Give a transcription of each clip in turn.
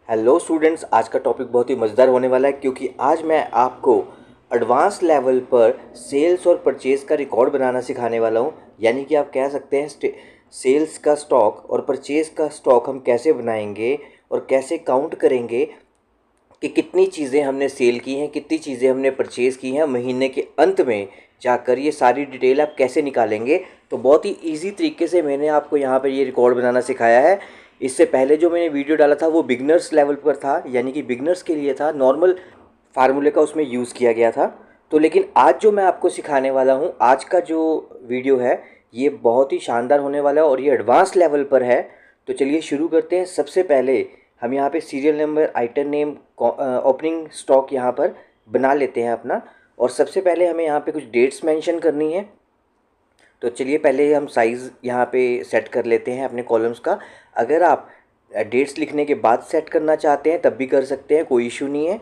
Hello students, आज का topic बहुत ही मज़ेदार होने वाला है क्योंकि आज मैं आपको एडवांस लेवल पर सेल्स और परचेज़ का रिकॉर्ड बनाना सिखाने वाला हूं। यानी कि आप कह सकते हैं सेल्स का स्टॉक और परचेज़ का स्टॉक हम कैसे बनाएंगे और कैसे काउंट करेंगे कि कितनी चीज़ें हमने सेल की हैं, कितनी चीज़ें हमने परचेज़ की हैं। महीने के अंत में जाकर ये सारी डिटेल आप कैसे निकालेंगे। तो बहुत ही ईजी तरीके से मैंने आपको यहाँ पर ये रिकॉर्ड बनाना सिखाया है। इससे पहले जो मैंने वीडियो डाला था वो बिगनर्स लेवल पर था, यानी कि बिगनर्स के लिए था, नॉर्मल फार्मूले का उसमें यूज़ किया गया था। तो लेकिन आज जो मैं आपको सिखाने वाला हूँ, आज का जो वीडियो है ये बहुत ही शानदार होने वाला है और ये एडवांस लेवल पर है। तो चलिए शुरू करते हैं। सबसे पहले हम यहाँ पे serial number, item name, opening stock यहाँ पर बना लेते हैं अपना। और सबसे पहले हमें यहाँ पे कुछ डेट्स मेंशन करनी है। तो चलिए पहले हम साइज़ यहाँ पे सेट कर लेते हैं अपने कॉलम्स का। अगर आप डेट्स लिखने के बाद सेट करना चाहते हैं तब भी कर सकते हैं, कोई इशू नहीं है।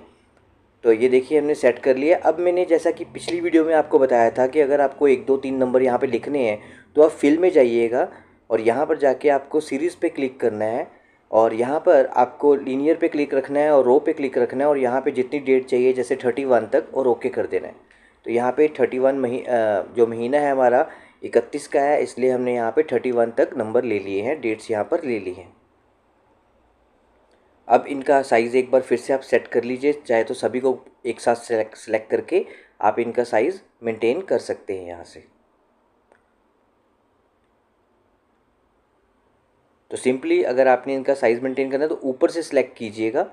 तो ये देखिए हमने सेट कर लिया। अब मैंने जैसा कि पिछली वीडियो में आपको बताया था कि अगर आपको 1 2 3 नंबर यहाँ पे लिखने हैं तो आप फिल में जाइएगा और यहाँ पर जाके आपको सीरीज़ पे क्लिक करना है और यहाँ पर आपको लीनियर पे क्लिक रखना है और रो पे क्लिक रखना है और यहाँ पे जितनी डेट चाहिए जैसे 31 तक और ओके कर देना है। तो यहाँ पे 31 जो महीना है हमारा 31 का है, इसलिए हमने यहाँ पे 31 तक नंबर ले लिए हैं, डेट्स यहाँ पर ले ली हैं। अब इनका साइज़ एक बार फिर से आप सेट कर लीजिए, चाहे तो सभी को एक साथ सेलेक्ट करके आप इनका साइज़ मेंटेन कर सकते हैं यहाँ से। तो सिंपली अगर आपने इनका साइज़ मेंटेन करना है तो ऊपर से सिलेक्ट कीजिएगा,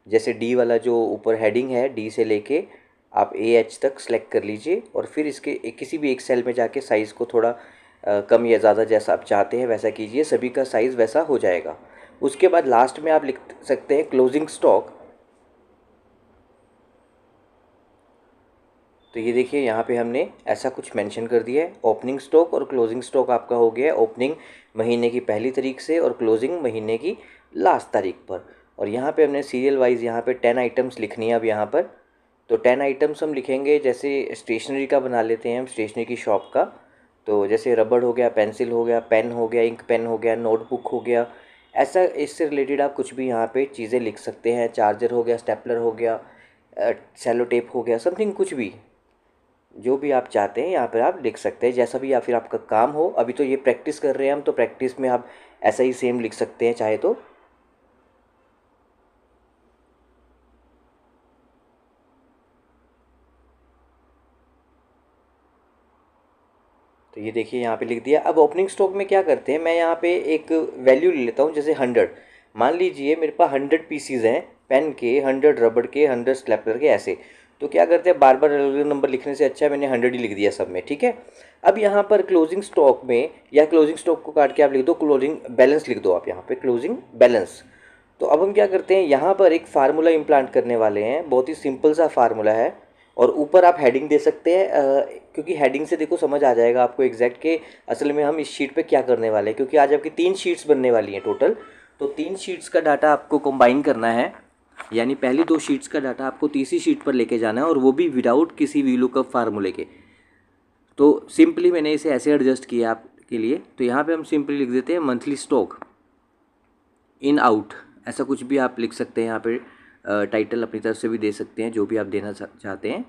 जैसे डी वाला जो ऊपर हेडिंग है, डी से लेके आप ए एच तक सेलेक्ट कर लीजिए और फिर इसके किसी भी एक सेल में जाके साइज़ को थोड़ा कम या ज़्यादा जैसा आप चाहते हैं वैसा कीजिए, सभी का साइज़ वैसा हो जाएगा। उसके बाद लास्ट में आप लिख सकते हैं क्लोजिंग स्टॉक। तो ये देखिए यहाँ पे हमने ऐसा कुछ मेंशन कर दिया है। ओपनिंग स्टॉक और क्लोजिंग स्टॉक आपका हो गया है, ओपनिंग महीने की पहली तारीख से और क्लोजिंग महीने की लास्ट तारीख पर। और यहाँ पे हमने सीरियल वाइज यहाँ पे 10 आइटम्स लिखनी है अब यहाँ पर। तो 10 आइटम्स हम लिखेंगे, जैसे स्टेशनरी का बना लेते हैं हम, स्टेशनरी की शॉप का। तो जैसे रबड़ हो गया, पेंसिल हो गया, पेन हो गया, इंक पेन हो गया, नोटबुक हो गया, ऐसा इससे रिलेटेड आप कुछ भी यहाँ पे चीज़ें लिख सकते हैं। चार्जर हो गया, स्टेपलर हो गया, सेलो टेप हो गया, समथिंग कुछ भी जो भी आप चाहते हैं यहाँ पर आप लिख सकते हैं, जैसा भी या फिर आपका काम हो। अभी तो ये प्रैक्टिस कर रहे हैं हम, तो प्रैक्टिस में आप ऐसा ही सेम लिख सकते हैं चाहे तो। तो ये देखिए यहाँ पे लिख दिया। अब ओपनिंग स्टॉक में क्या करते हैं, मैं यहाँ पे एक वैल्यू ले लेता हूँ, जैसे 100। मान लीजिए मेरे पास 100 पीसीज हैं पेन के, 100 रबड़ के, 100 स्टेपलर के, ऐसे। तो क्या करते हैं, बार बार अलग अलग नंबर लिखने से अच्छा मैंने 100 ही लिख दिया सब में, ठीक है। अब यहाँ पर क्लोजिंग स्टॉक में, या क्लोजिंग स्टॉक को काट के आप लिख दो क्लोजिंग बैलेंस, लिख दो आप यहाँ पे क्लोजिंग बैलेंस। तो अब हम क्या करते हैं, यहाँ पर एक फार्मूला इम्प्लांट करने वाले हैं, बहुत ही सिंपल सा फार्मूला है। और ऊपर आप हेडिंग दे सकते हैं, क्योंकि हेडिंग से देखो समझ आ जाएगा आपको एग्जैक्ट के असल में हम इस शीट पे क्या करने वाले हैं। क्योंकि आज आपकी 3 शीट्स बनने वाली हैं टोटल, तो 3 शीट्स का डाटा आपको कंबाइन करना है, यानी पहली 2 शीट्स का डाटा आपको तीसरी शीट पर लेके जाना है, और वो भी विदाउट किसी वीलुकअप फार्मूले के। तो सिंपली मैंने इसे ऐसे एडजस्ट किया आपके लिए। तो यहाँ पे हम सिंपली लिख देते हैं मंथली स्टॉक इन आउट, ऐसा कुछ भी आप लिख सकते हैं यहाँ पे। टाइटल अपनी तरफ से भी दे सकते हैं, जो भी आप देना चाहते हैं।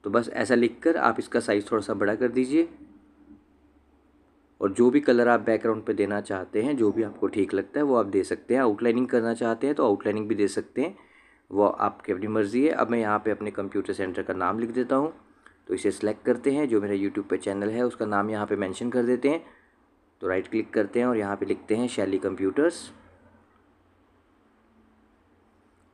तो बस ऐसा लिखकर आप इसका साइज़ थोड़ा सा बड़ा कर दीजिए, और जो भी कलर आप बैकग्राउंड पे देना चाहते हैं, जो भी आपको ठीक लगता है वो आप दे सकते हैं। आउटलाइनिंग करना चाहते हैं तो आउटलाइनिंग भी दे सकते हैं, वो आपकी अपनी मर्ज़ी है। अब मैं यहाँ पे अपने कंप्यूटर सेंटर का नाम लिख देता हूँ। तो इसे सिलेक्ट करते हैं, जो मेरा यूट्यूब पे चैनल है उसका नाम यहाँ पे मेंशन कर देते हैं। तो राइट क्लिक करते हैं और यहाँ पे लिखते हैं शैली कंप्यूटर्स,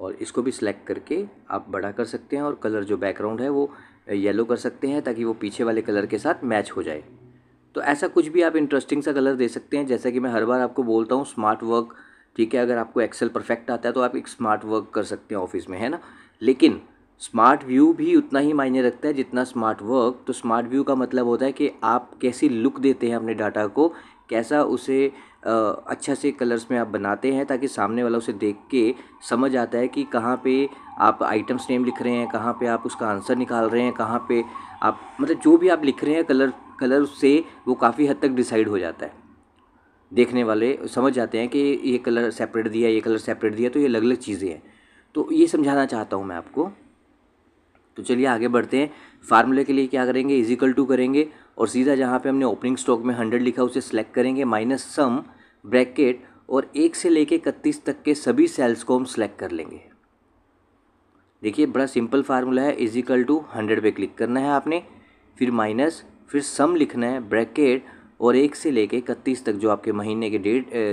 और इसको भी सिलेक्ट करके आप बड़ा कर सकते हैं, और कलर जो बैकग्राउंड है वो येलो कर सकते हैं ताकि वो पीछे वाले कलर के साथ मैच हो जाए। तो ऐसा कुछ भी आप इंटरेस्टिंग सा कलर दे सकते हैं, जैसा कि मैं हर बार आपको बोलता हूँ, स्मार्ट वर्क, ठीक है। अगर आपको एक्सेल परफेक्ट आता है तो आप एक स्मार्ट वर्क कर सकते हैं ऑफिस में, है ना। लेकिन स्मार्ट व्यू भी उतना ही मायने रखता है जितना स्मार्ट वर्क। तो स्मार्ट व्यू का मतलब होता है कि आप कैसी लुक देते हैं अपने डाटा को, कैसा उसे अच्छा से कलर्स में आप बनाते हैं, ताकि सामने वाला उसे देख के समझ आता है कि कहाँ पे आप आइटम्स नेम लिख रहे हैं, कहाँ पे आप उसका आंसर निकाल रहे हैं, कहाँ पे आप मतलब जो भी आप लिख रहे हैं कलर से वो काफ़ी हद तक डिसाइड हो जाता है। देखने वाले समझ जाते हैं कि ये कलर सेपरेट दिया, ये कलर सेपरेट दिया, तो ये अलग अलग चीज़ें हैं। तो ये समझाना चाहता हूँ मैं आपको। तो चलिए आगे बढ़ते हैं। फार्मूले के लिए क्या करेंगे, इज इक्वल टू करेंगे और सीधा जहाँ पे हमने ओपनिंग स्टॉक में 100 लिखा उसे सेलेक्ट करेंगे, माइनस सम ब्रैकेट और 1 से लेके 31 तक के सभी सेल्स को हम सेलेक्ट कर लेंगे। देखिए बड़ा सिंपल फार्मूला है। इज इक्वल टू 100 पे क्लिक करना है आपने, फिर माइनस, फिर सम लिखना है, ब्रैकेट और 1 से लेके 31 तक जो आपके महीने के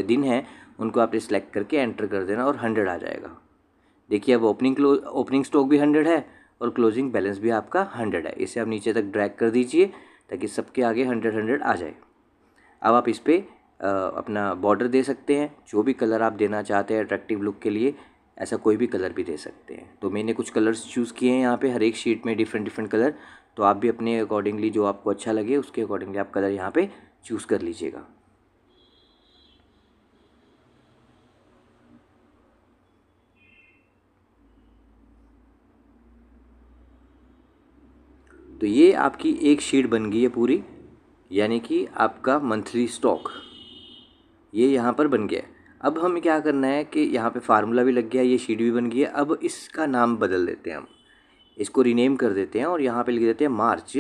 दिन हैं उनको आपने सेलेक्ट करके एंटर कर देना और 100 आ जाएगा। देखिए अब ओपनिंग स्टॉक भी 100 है और क्लोजिंग बैलेंस भी आपका 100 है। इसे आप नीचे तक ड्रैग कर दीजिए ताकि सबके आगे 100 आ जाए। अब आप इस पर अपना बॉर्डर दे सकते हैं, जो भी कलर आप देना चाहते हैं अट्रैक्टिव लुक के लिए, ऐसा कोई भी कलर भी दे सकते हैं। तो मैंने कुछ कलर्स चूज़ किए हैं यहाँ पे, हर एक शीट में डिफरेंट डिफरेंट कलर। तो आप भी अपने अकॉर्डिंगली जो आपको अच्छा लगे उसके अकॉर्डिंगली आप कलर यहाँ पे चूज़ कर लीजिएगा। तो ये आपकी एक शीट बन गई है पूरी, यानी कि आपका मंथली स्टॉक ये यहाँ पर बन गया है। अब हमें क्या करना है कि यहाँ पे फार्मूला भी लग गया, ये शीट भी बन गई है। अब इसका नाम बदल देते हैं, हम इसको रीनेम कर देते हैं और यहाँ पे लिख देते हैं मार्च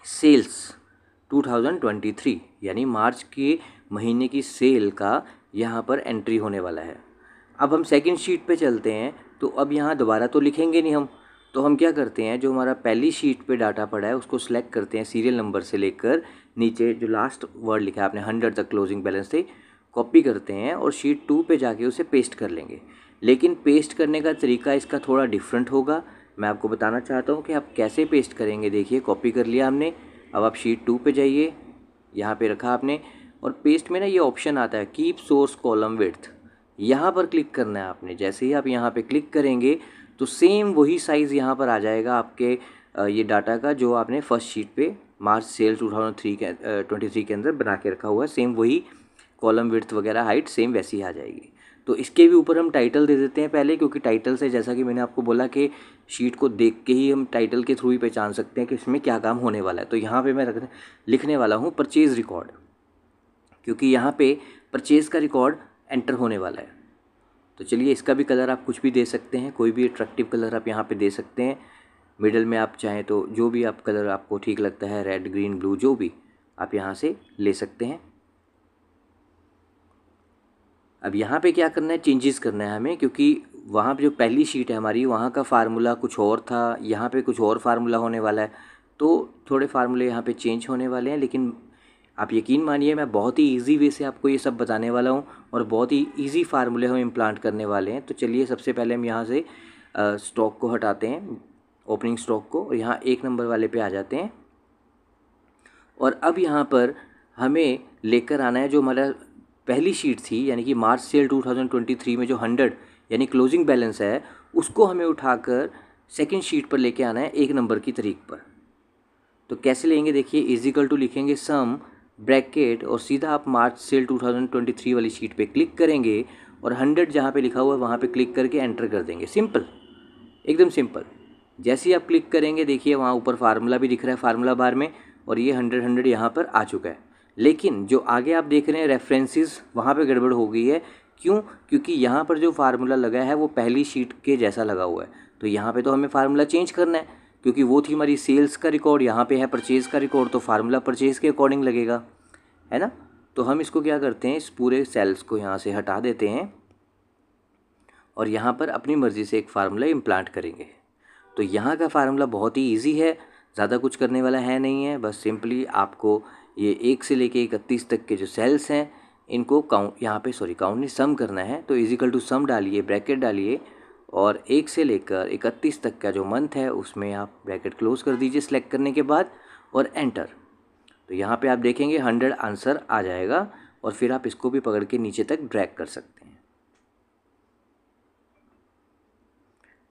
सेल्स 2023, यानी मार्च के महीने की सेल का यहाँ पर एंट्री होने वाला है। अब हम सेकंड शीट पे चलते हैं। तो अब यहाँ दोबारा तो लिखेंगे नहीं हम, तो हम क्या करते हैं, जो हमारा पहली शीट पे डाटा पड़ा है उसको सिलेक्ट करते हैं, सीरियल नंबर से लेकर नीचे जो लास्ट वर्ड लिखा है आपने 100 तक क्लोजिंग बैलेंस से कॉपी करते हैं और शीट 2 पे जाके उसे पेस्ट कर लेंगे। लेकिन पेस्ट करने का तरीका इसका थोड़ा डिफरेंट होगा, मैं आपको बताना चाहता हूँ कि आप कैसे पेस्ट करेंगे। देखिए कॉपी कर लिया हमने, अब आप शीट 2 पे जाइए, यहाँ पे रखा आपने और पेस्ट में ना ये ऑप्शन आता है कीप सोर्स कॉलम विड्थ, यहाँ पर क्लिक करना है आपने। जैसे ही आप यहाँ पे क्लिक करेंगे तो सेम वही साइज़ यहाँ पर आ जाएगा आपके ये डाटा का जो आपने फर्स्ट शीट पे मार्च सेल 2023 के अंदर बना के रखा हुआ है। सेम वही कॉलम विड्थ वगैरह हाइट सेम वैसी ही आ जाएगी। तो इसके भी ऊपर हम टाइटल दे देते हैं पहले, क्योंकि टाइटल से जैसा कि मैंने आपको बोला कि शीट को देख के ही हम टाइटल के थ्रू ही पहचान सकते हैं कि इसमें क्या काम होने वाला है। तो यहाँ पे मैं लिखने वाला हूँ परचेज़ रिकॉर्ड, क्योंकि यहाँ पे परचेज़ का रिकॉर्ड एंटर होने वाला है। तो चलिए इसका भी कलर आप कुछ भी दे सकते हैं, कोई भी अट्रैक्टिव कलर आप यहाँ पे दे सकते हैं। मिडल में आप चाहें तो जो भी आप कलर आपको ठीक लगता है, रेड ग्रीन ब्लू जो भी आप यहाँ से ले सकते हैं। अब यहाँ पे क्या करना है, चेंजेस करना है हमें, क्योंकि वहाँ पे जो पहली शीट है हमारी वहाँ का फार्मूला कुछ और था, यहाँ पे कुछ और फार्मूला होने वाला है। तो थोड़े फार्मूले यहाँ पे चेंज होने वाले हैं, लेकिन आप यकीन मानिए मैं बहुत ही इजी वे से आपको ये सब बताने वाला हूँ और बहुत ही इजी फार्मूले हम इम्प्लांट करने वाले हैं। तो चलिए सबसे पहले हम यहाँ से स्टॉक को हटाते हैं, ओपनिंग स्टॉक को, और यहाँ 1 नंबर वाले पे आ जाते हैं। और अब यहाँ पर हमें लेकर आना है जो हमारा पहली शीट थी, यानी कि मार्च सेल 2023 में जो 100 यानी क्लोजिंग बैलेंस है, उसको हमें उठाकर सेकंड शीट पर लेके आना है 1 नंबर की तारीख पर। तो कैसे लेंगे, देखिए इज इक्वल टू लिखेंगे सम ब्रैकेट और सीधा आप मार्च सेल 2023 वाली शीट पे क्लिक करेंगे और 100 जहाँ पे लिखा हुआ है वहाँ पे क्लिक करके एंटर कर देंगे। सिंपल, एकदम सिंपल। जैसे ही आप क्लिक करेंगे देखिए वहाँ ऊपर फार्मूला भी दिख रहा है फार्मूला बार में, और ये 100 यहाँ पर आ चुका है। लेकिन जो आगे आप देख रहे हैं रेफरेंसेस, वहाँ पे गड़बड़ हो गई है। क्यों? क्योंकि यहाँ पर जो फार्मूला लगा है वो पहली शीट के जैसा लगा हुआ है। तो यहाँ पे तो हमें फार्मूला चेंज करना है, क्योंकि वो थी हमारी सेल्स का रिकॉर्ड, यहाँ पे है परचेज़ का रिकॉर्ड, तो फार्मूला परचेज़ के अकॉर्डिंग लगेगा, है ना। तो हम इसको क्या करते हैं, इस पूरे सेल्स को यहाँ से हटा देते हैं और यहाँ पर अपनी मर्ज़ी से एक फार्मूला इम्प्लांट करेंगे। तो यहाँ का फार्मूला बहुत ही ईजी है, ज़्यादा कुछ करने वाला है नहीं है। बस सिंपली आपको ये 1 से लेके 31 तक के जो सेल्स हैं इनको काउंट नहीं, सम करना है। तो इज इक्वल टू सम डालिए, ब्रैकेट डालिए और 1 से लेकर 31 तक का जो मंथ है उसमें आप ब्रैकेट क्लोज कर दीजिए सेलेक्ट करने के बाद और एंटर। तो यहाँ पे आप देखेंगे 100 आंसर आ जाएगा और फिर आप इसको भी पकड़ के नीचे तक ड्रैग कर सकते हैं।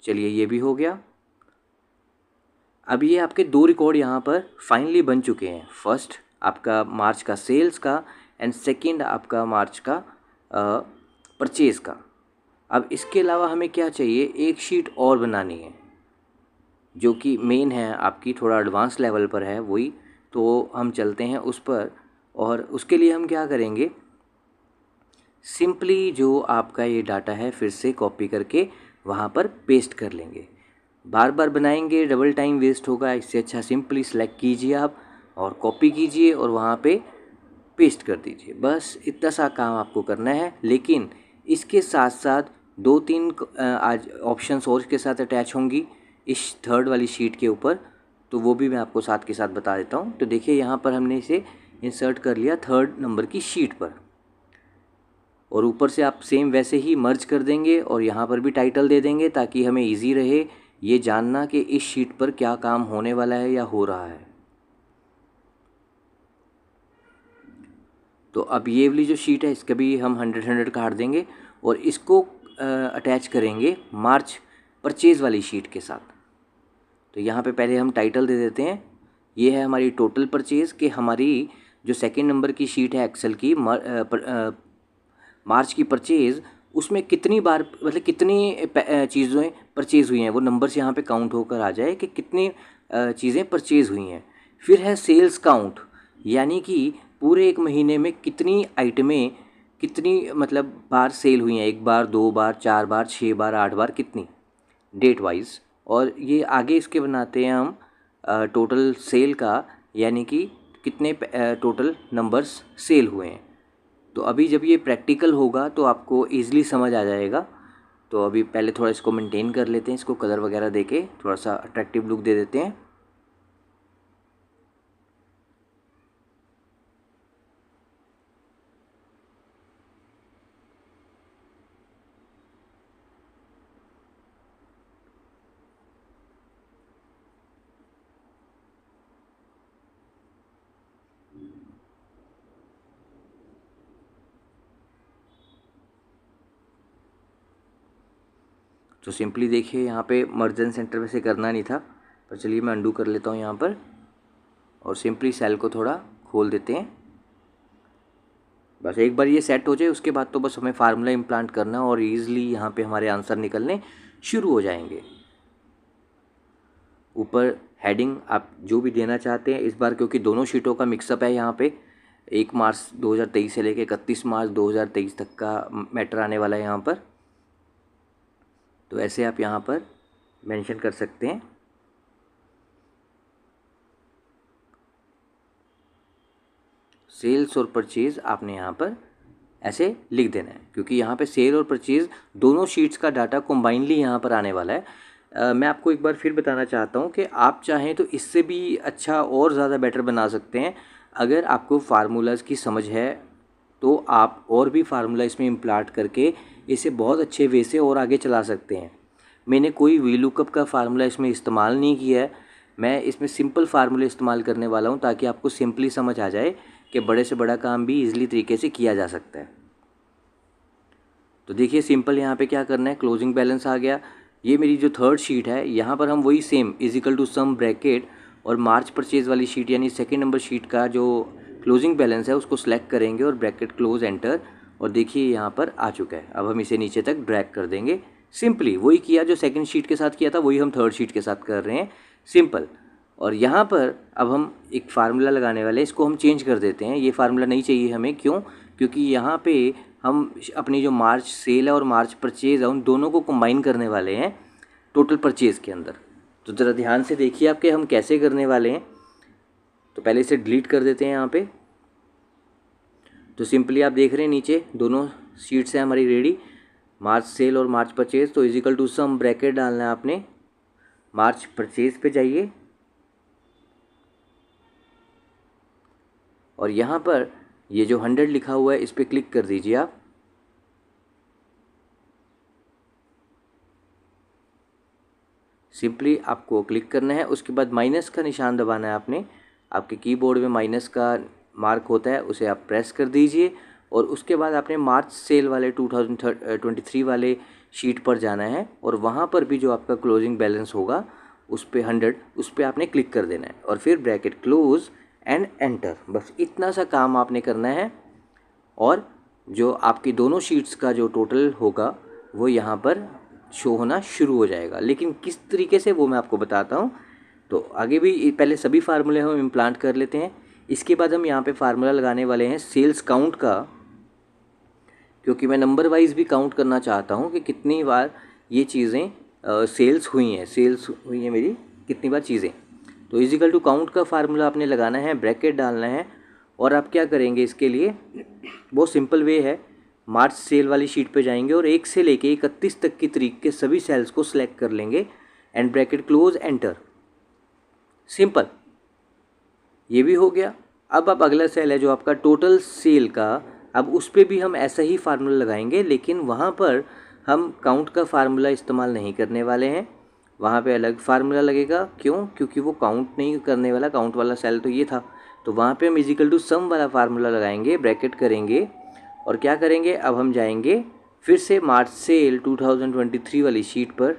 चलिए ये भी हो गया। अब ये आपके 2 रिकॉर्ड यहाँ पर फाइनली बन चुके हैं। फर्स्ट आपका मार्च का सेल्स का एंड सेकंड आपका मार्च का परचेज़ का। अब इसके अलावा हमें क्या चाहिए, एक शीट और बनानी है जो कि मेन है आपकी, थोड़ा एडवांस लेवल पर है वही। तो हम चलते हैं उस पर और उसके लिए हम क्या करेंगे, सिंपली जो आपका ये डाटा है फिर से कॉपी करके वहाँ पर पेस्ट कर लेंगे। बार बार बनाएंगे, डबल टाइम वेस्ट होगा, इससे अच्छा सिंपली सेलेक्ट कीजिए आप और कॉपी कीजिए और वहाँ पे पेस्ट कर दीजिए। बस इतना सा काम आपको करना है। लेकिन इसके साथ साथ 2-3 आज ऑप्शंस और के साथ अटैच होंगी इस थर्ड वाली शीट के ऊपर, तो वो भी मैं आपको साथ के साथ बता देता हूँ। तो देखिए यहाँ पर हमने इसे इंसर्ट कर लिया थर्ड नंबर की शीट पर, और ऊपर से आप सेम वैसे ही मर्ज कर देंगे और यहाँ पर भी टाइटल दे देंगे ताकि हमें इजी रहे ये जानना कि इस शीट पर क्या काम होने वाला है या हो रहा है। तो अब ये वाली जो शीट है इसका भी हम 100 काट देंगे और इसको अटैच करेंगे मार्च परचेज़ वाली शीट के साथ। तो यहाँ पे पहले हम टाइटल दे देते हैं, ये है हमारी टोटल परचेज़ कि हमारी जो सेकंड नंबर की शीट है एक्सेल की मार्च की परचेज़, उसमें कितनी बार मतलब कितनी चीज़ें परचेज़ हुई हैं, वो नंबर्स यहाँ पे काउंट होकर आ जाए कि कितनी चीज़ें परचेज़ हुई हैं। फिर है सेल्स काउंट, यानी कि पूरे एक महीने में कितनी आइटमें कितनी मतलब बार सेल हुई हैं, 1 बार 2 बार 4 बार 6 बार 8 बार कितनी, डेट वाइज। और ये आगे इसके बनाते हैं हम टोटल सेल का, यानी कि कितने टोटल नंबर्स सेल हुए हैं। तो अभी जब ये प्रैक्टिकल होगा तो आपको ईज़िली समझ आ जाएगा। तो अभी पहले थोड़ा इसको मेंटेन कर लेते हैं, इसको कलर वगैरह देके थोड़ा सा अट्रैक्टिव लुक दे देते हैं। तो सिंपली देखिए यहाँ पे मर्जन सेंटर में से करना नहीं था, पर चलिए मैं अंडू कर लेता हूँ यहाँ पर और सिंपली सेल को थोड़ा खोल देते हैं। बस एक बार ये सेट हो जाए उसके बाद तो बस हमें फार्मूला इम्प्लांट करना और ईज़िली यहाँ पे हमारे आंसर निकलने शुरू हो जाएंगे। ऊपर हेडिंग आप जो भी देना चाहते हैं इस बार, क्योंकि दोनों शीटों का मिक्सअप है यहाँ पे, 1 मार्च 2023 से लेकर 31 मार्च 2023 तक का मैटर आने वाला है यहाँ पर। तो ऐसे आप यहाँ पर मेंशन कर सकते हैं। सेल्स और परचेज़ आपने यहाँ पर ऐसे लिख देना है, क्योंकि यहाँ पे सेल और परचेज़ दोनों शीट्स का डाटा कॉम्बाइनली यहाँ पर आने वाला है। मैं आपको एक बार फिर बताना चाहता हूँ कि आप चाहें तो इससे भी अच्छा और ज़्यादा बेटर बना सकते हैं। अगर आपको फार्मूलाज़ की समझ है तो आप और भी फार्मूला इसमें इम्प्लांट करके इसे बहुत अच्छे वे से और आगे चला सकते हैं। मैंने कोई वीलुकअप का फार्मूला इसमें इस्तेमाल नहीं किया है, मैं इसमें सिंपल फार्मूले इस्तेमाल करने वाला हूँ ताकि आपको सिंपली समझ आ जाए कि बड़े से बड़ा काम भी ईजिली तरीके से किया जा सकता है। तो देखिए सिंपल यहाँ पे क्या करना है, क्लोजिंग बैलेंस आ गया। ये मेरी जो थर्ड शीट है यहाँ पर हम वही same equal to sum bracket और मार्च परचेज वाली शीट यानी सेकेंड नंबर शीट का जो क्लोजिंग बैलेंस है उसको सिलेक्ट करेंगे और ब्रैकेट क्लोज एंटर, और देखिए यहाँ पर आ चुका है। अब हम इसे नीचे तक ड्रैग कर देंगे। सिंपली वही किया जो सेकंड शीट के साथ किया था वही हम थर्ड शीट के साथ कर रहे हैं, सिंपल। और यहाँ पर अब हम एक फार्मूला लगाने वाले हैं, इसको हम चेंज कर देते हैं। ये फार्मूला नहीं चाहिए हमें, क्यों? क्योंकि यहाँ पे हम अपनी जो मार्च सेल है और मार्च परचेज़ है उन दोनों को कंबाइन करने वाले हैं टोटल परचेज़ के अंदर। तो ज़रा ध्यान से देखिए आपके हम कैसे करने वाले हैं। तो पहले इसे डिलीट कर देते हैं यहाँ पे। तो सिंपली आप देख रहे हैं नीचे दोनों शीट्स हैं हमारी रेडी, मार्च सेल और मार्च परचेज़। तो इजिकल टू सम ब्रैकेट डालना है आपने, मार्च परचेज़ पे जाइए और यहाँ पर ये जो 100 लिखा हुआ है इस पर क्लिक कर दीजिए आप। सिंपली आपको क्लिक करना है, उसके बाद माइनस का निशान दबाना है आपने। आपके कीबोर्ड में माइनस का मार्क होता है, उसे आप प्रेस कर दीजिए और उसके बाद आपने मार्च सेल वाले 2023 वाले शीट पर जाना है और वहाँ पर भी जो आपका क्लोजिंग बैलेंस होगा उस पर 100, उस पर आपने क्लिक कर देना है और फिर ब्रैकेट क्लोज एंड एंटर। बस इतना सा काम आपने करना है और जो आपकी दोनों शीट्स का जो टोटल होगा वो यहाँ पर शो होना शुरू हो जाएगा। लेकिन किस तरीके से वो मैं आपको बताता हूँ। तो आगे भी पहले सभी फार्मूले हम इम्प्लांट कर लेते हैं। इसके बाद हम यहाँ पे फार्मूला लगाने वाले हैं सेल्स काउंट का, क्योंकि मैं नंबर वाइज भी काउंट करना चाहता हूँ कि कितनी बार ये चीज़ें सेल्स हुई हैं मेरी कितनी बार चीज़ें। तो इजिकल टू काउंट का फार्मूला आपने लगाना है, ब्रैकेट डालना है, और आप क्या करेंगे इसके लिए, बहुत सिंपल वे है। मार्च सेल वाली शीट पे जाएंगे और 1 से लेके 31 तक की तारीख के सभी सेल्स को सिलेक्ट कर लेंगे and bracket close, enter. Simple, ये भी हो गया। अब अगला सेल है जो आपका टोटल सेल का, अब उस पर भी हम ऐसा ही फार्मूला लगाएंगे, लेकिन वहाँ पर हम काउंट का फार्मूला इस्तेमाल नहीं करने वाले हैं, वहाँ पे अलग फार्मूला लगेगा। क्यों? क्योंकि वो काउंट नहीं करने वाला, काउंट वाला सेल तो ये था, तो वहाँ पे हम इजिकल टू सम वाला फार्मूला लगाएंगे, ब्रैकेट करेंगे और क्या करेंगे, अब हम जाएंगे फिर से मार्च सेल 2023 वाली शीट पर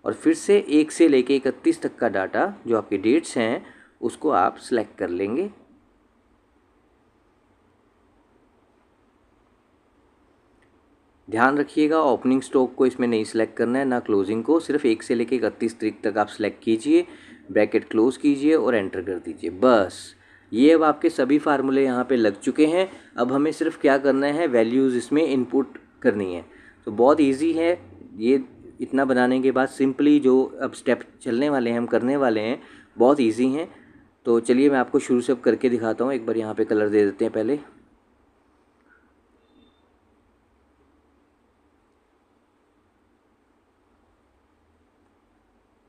और फिर से 1 से लेके 31 तक का डाटा जो आपके डेट्स हैं उसको आप सिलेक्ट कर लेंगे। ध्यान रखिएगा, ओपनिंग स्टॉक को इसमें नहीं सिलेक्ट करना है, ना क्लोजिंग को, सिर्फ 1 से लेके 31 तारीख तक आप सिलेक्ट कीजिए, ब्रैकेट क्लोज कीजिए और एंटर कर दीजिए। बस ये अब आपके सभी फार्मूले यहाँ पे लग चुके हैं। अब हमें सिर्फ क्या करना है, वैल्यूज़ इसमें इनपुट करनी है। तो बहुत इजी है ये, इतना बनाने के बाद सिंपली जो अब स्टेप चलने वाले हैं, हम करने वाले हैं, बहुत ईजी हैं। तो चलिए मैं आपको शुरू से अब करके दिखाता हूँ। एक बार यहाँ पे कलर दे देते हैं पहले।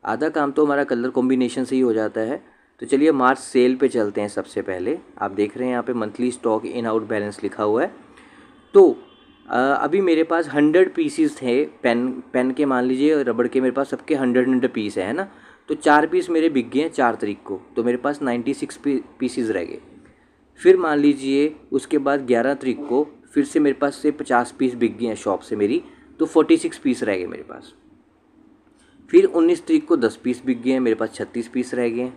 आधा काम तो हमारा कलर कॉम्बिनेशन से ही हो जाता है। तो चलिए मार्च सेल पे चलते हैं। सबसे पहले आप देख रहे हैं यहाँ पे monthly stock in out balance लिखा हुआ है। तो अभी मेरे पास 100 पीसीस थे पेन के, मान लीजिए रबड़ के मेरे पास सबके 100 पीस है ना। तो 4 पीस मेरे बिक गए हैं 4 तारीख को, तो मेरे पास 96 पीसीस रह गए। फिर मान लीजिए उसके बाद 11 तारीख को फिर से मेरे पास से 50 पीस बिक गए हैं शॉप से मेरी, तो 46 पीस रह गए मेरे पास। फिर 19 तारीख को 10 पीस बिक गए हैं, मेरे पास 36 पीस रह गए हैं।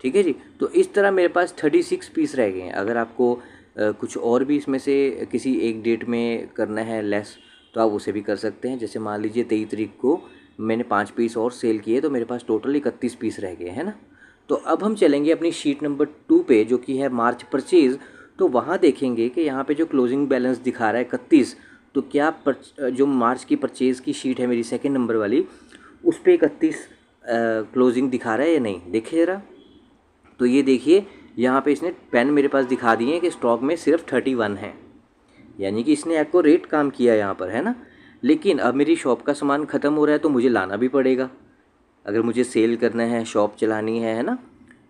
ठीक है जी। तो इस तरह मेरे पास 36 पीस रह गए हैं। अगर आपको कुछ और भी इसमें से किसी एक डेट में करना है लेस, तो आप उसे भी कर सकते हैं। जैसे मान लीजिए 23 तारीख को मैंने 5 पीस और सेल किए, तो मेरे पास टोटल 31 पीस रह गए हैं ना। तो अब हम चलेंगे अपनी शीट नंबर 2 पे, जो कि है मार्च परचेज़। तो वहाँ देखेंगे कि यहाँ पे जो क्लोजिंग बैलेंस दिखा रहा है 31, तो क्या जो मार्च की परचेज़ की शीट है मेरी सेकेंड नंबर वाली, उस पर 31 क्लोजिंग दिखा रहा है या नहीं, देखिए ज़रा। तो ये देखिए यहाँ पे इसने पेन मेरे पास दिखा दिए हैं कि स्टॉक में सिर्फ 31 है, यानी कि इसने एक्यूरेट काम किया यहाँ पर, है ना। लेकिन अब मेरी शॉप का सामान ख़त्म हो रहा है, तो मुझे लाना भी पड़ेगा अगर मुझे सेल करना है, शॉप चलानी है ना।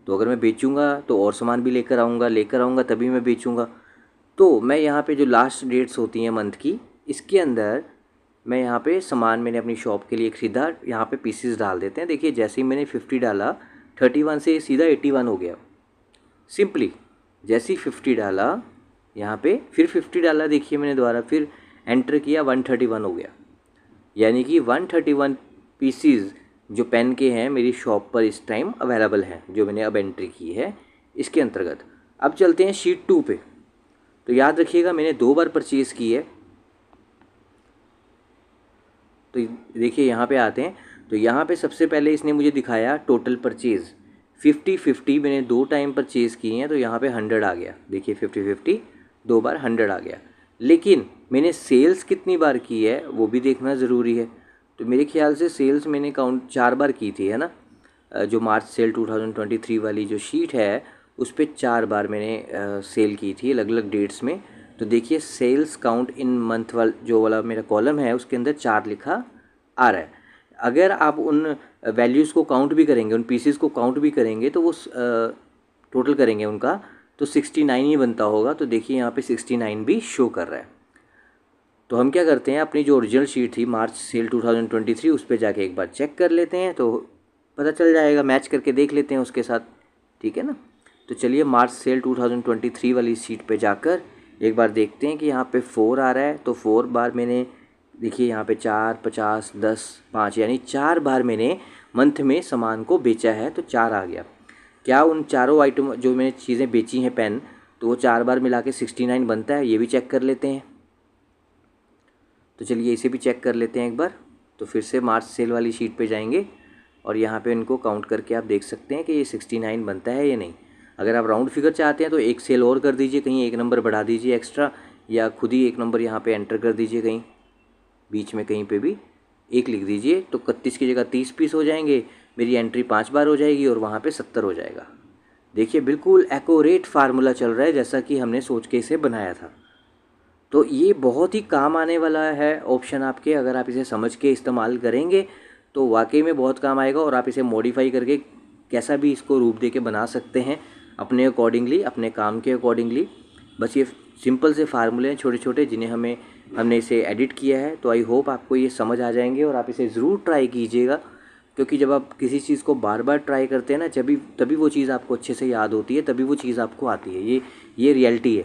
तो अगर मैं बेचूंगा तो और सामान भी लेकर आऊँगा तभी मैं बेचूंगा। तो मैं यहाँ पे जो लास्ट डेट्स होती हैं मंथ की, इसके अंदर मैं यहाँ पे सामान मैंने अपनी शॉप के लिए ख़रीदा, यहाँ पे पीसेस डाल देते हैं। देखिए जैसे ही मैंने 50 डाला, 31 से सीधा 81 हो गया सिंपली। जैसे ही 50 डाला यहाँ पे, फिर 50 डाला, देखिए मैंने दोबारा फिर एंटर किया, 131 हो गया। यानी कि 131 पीसीज जो पेन के हैं मेरी शॉप पर इस टाइम अवेलेबल हैं, जो मैंने अब एंट्री की है इसके अंतर्गत। अब चलते हैं शीट 2 पे। तो याद रखिएगा मैंने 2 बार परचेज़ की है। तो देखिए यहाँ पे आते हैं, तो यहाँ पे सबसे पहले इसने मुझे दिखाया टोटल परचेज़ 50-50, मैंने 2 टाइम परचेज़ किए हैं, तो यहाँ पे 100 आ गया। देखिए 50-50 2 बार 100 आ गया। लेकिन मैंने सेल्स कितनी बार की है वो भी देखना ज़रूरी है। तो मेरे ख्याल से सेल्स मैंने काउंट 4 बार की थी, है ना। जो मार्च सेल 2023 वाली जो शीट है उस पर 4 बार मैंने सेल की थी अलग अलग डेट्स में। तो देखिए सेल्स काउंट इन मंथ जो वाला मेरा कॉलम है उसके अंदर 4 लिखा आ रहा है। अगर आप उन वैल्यूज़ को काउंट भी करेंगे, उन पीसेस को काउंट भी करेंगे, तो वो टोटल करेंगे उनका, तो 69 ही बनता होगा। तो देखिए यहाँ पे 69 भी शो कर रहा है। तो हम क्या करते हैं, अपनी जो ओरिजिनल शीट थी मार्च सेल 2023 उस पर जाके एक बार चेक कर लेते हैं, तो पता चल जाएगा, मैच करके देख लेते हैं उसके साथ, ठीक है ना। तो चलिए मार्च सेल 2023 वाली शीट पे जाकर एक बार देखते हैं कि यहाँ पे 4 आ रहा है। तो 4 बार मैंने, देखिए यहाँ पे 4, 50, 10, 5, यानी 4 बार मैंने मंथ में सामान को बेचा है, तो 4 आ गया। क्या उन चारों आइटम जो मैंने चीज़ें बेची हैं पेन, तो वो 4 बार मिला के 69 बनता है, ये भी चेक कर लेते हैं। तो चलिए इसे भी चेक कर लेते हैं एक बार। तो फिर से मार्च सेल वाली शीट पे जाएंगे। और यहाँ पे इनको काउंट करके आप देख सकते हैं कि ये 69 बनता है या नहीं। अगर आप राउंड फिगर चाहते हैं तो एक सेल और कर दीजिए, कहीं एक नंबर बढ़ा दीजिए एक्स्ट्रा, या खुद ही एक नंबर यहाँ पे एंटर कर दीजिए, कहीं बीच में कहीं पे भी एक लिख दीजिए, तो 31 की जगह 30 पीस हो जाएंगे, मेरी एंट्री 5 बार हो जाएगी और वहाँ पे 70 हो जाएगा। देखिए बिल्कुल एक्यूरेट फार्मूला चल रहा है जैसा कि हमने सोच के इसे बनाया था। तो ये बहुत ही काम आने वाला है ऑप्शन आपके, अगर आप इसे समझ के इस्तेमाल करेंगे तो वाकई में बहुत काम आएगा। और आप इसे मॉडिफाई करके कैसा भी इसको रूप दे के बना सकते हैं अपने अकॉर्डिंगली, अपने काम के अकॉर्डिंगली। बस ये सिंपल से फार्मूले हैं छोटे छोटे जिन्हें हमने इसे एडिट किया है। तो आई होप आपको ये समझ आ जाएंगे और आप इसे ज़रूर ट्राई कीजिएगा, क्योंकि जब आप किसी चीज़ को बार बार ट्राई करते हैं ना, तभी वो चीज़ आपको अच्छे से याद होती है, तभी वो चीज़ आपको आती है। ये रियलिटी है।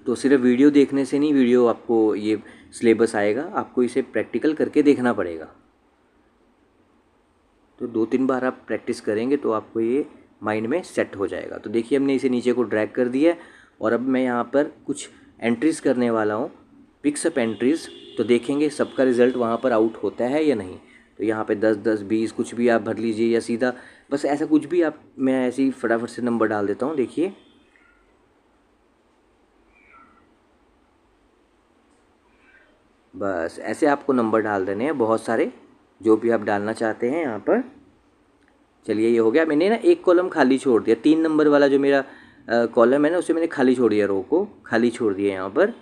तो सिर्फ वीडियो देखने से नहीं वीडियो आपको ये सिलेबस आएगा, आपको इसे प्रैक्टिकल करके देखना पड़ेगा। तो 2-3 बार आप प्रैक्टिस करेंगे तो आपको ये माइंड में सेट हो जाएगा। तो देखिए हमने इसे नीचे को ड्रैग कर दिया है और अब मैं यहाँ पर कुछ एंट्रीज़ करने वाला हूँ, पिक्सअप एंट्रीज़। तो देखेंगे सबका रिज़ल्ट वहाँ पर आउट होता है या नहीं। तो यहाँ पे 10, 10, 20 कुछ भी आप भर लीजिए, या सीधा बस ऐसा कुछ भी आप, मैं ऐसे ही फटाफट से नंबर डाल देता हूँ। देखिए बस ऐसे आपको नंबर डाल देने हैं बहुत सारे, जो भी आप डालना चाहते हैं यहाँ पर। चलिए ये हो गया। मैंने ना एक कॉलम खाली छोड़ दिया, 3 नंबर वाला जो मेरा कॉलम है ना उसे मैंने खाली छोड़ दिया, रो को खाली छोड़ दिया यहाँ पर।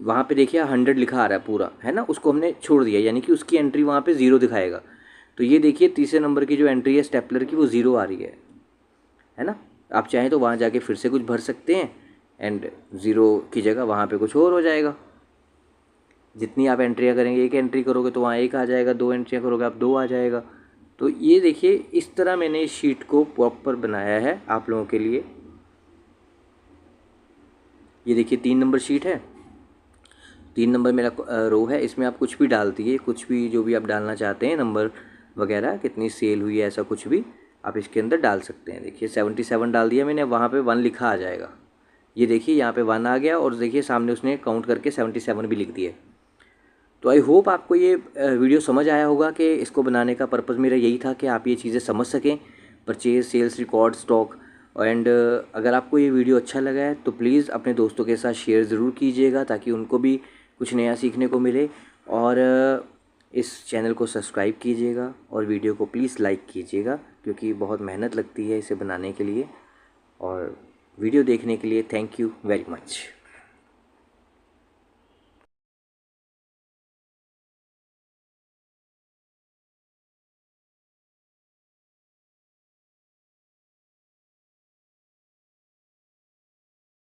वहाँ पे देखिए 100 लिखा आ रहा है पूरा, है ना, उसको हमने छोड़ दिया, यानी कि उसकी एंट्री वहाँ पे 0 दिखाएगा। तो ये देखिए तीसरे नंबर की जो एंट्री है स्टेपलर की, वो 0 आ रही है ना। आप चाहें तो वहाँ जाके फिर से कुछ भर सकते हैं एंड 0 की जगह वहाँ पे कुछ और हो जाएगा। जितनी आप एंट्रियाँ करेंगे, एक एंट्री करोगे तो वहाँ 1 आ जाएगा, 2 एंट्रियाँ करोगे आप 2 आ जाएगा। तो ये देखिए इस तरह मैंने इस शीट को प्रॉपर बनाया है आप लोगों के लिए। ये देखिए 3 नंबर शीट है, 3 नंबर मेरा रो है, इसमें आप कुछ भी डाल दिए, कुछ भी जो भी आप डालना चाहते हैं, नंबर वगैरह, कितनी सेल हुई है, ऐसा कुछ भी आप इसके अंदर डाल सकते हैं। देखिए 77 डाल दिया मैंने, वहाँ पे 1 लिखा आ जाएगा। ये देखिए यहाँ पे 1 आ गया और देखिए सामने उसने काउंट करके 77 भी लिख दिया। तो आई होप आपको ये वीडियो समझ आया होगा कि इसको बनाने का पर्पज़ मेरा यही था कि आप ये चीज़ें समझ सकें, purchase, sales record, stock. And अगर आपको ये वीडियो अच्छा लगा है तो प्लीज़ अपने दोस्तों के साथ शेयर ज़रूर कीजिएगा, ताकि उनको भी कुछ नया सीखने को मिले। और इस चैनल को सब्सक्राइब कीजिएगा और वीडियो को प्लीज़ लाइक कीजिएगा, क्योंकि बहुत मेहनत लगती है इसे बनाने के लिए। और वीडियो देखने के लिए थैंक यू वेरी मच।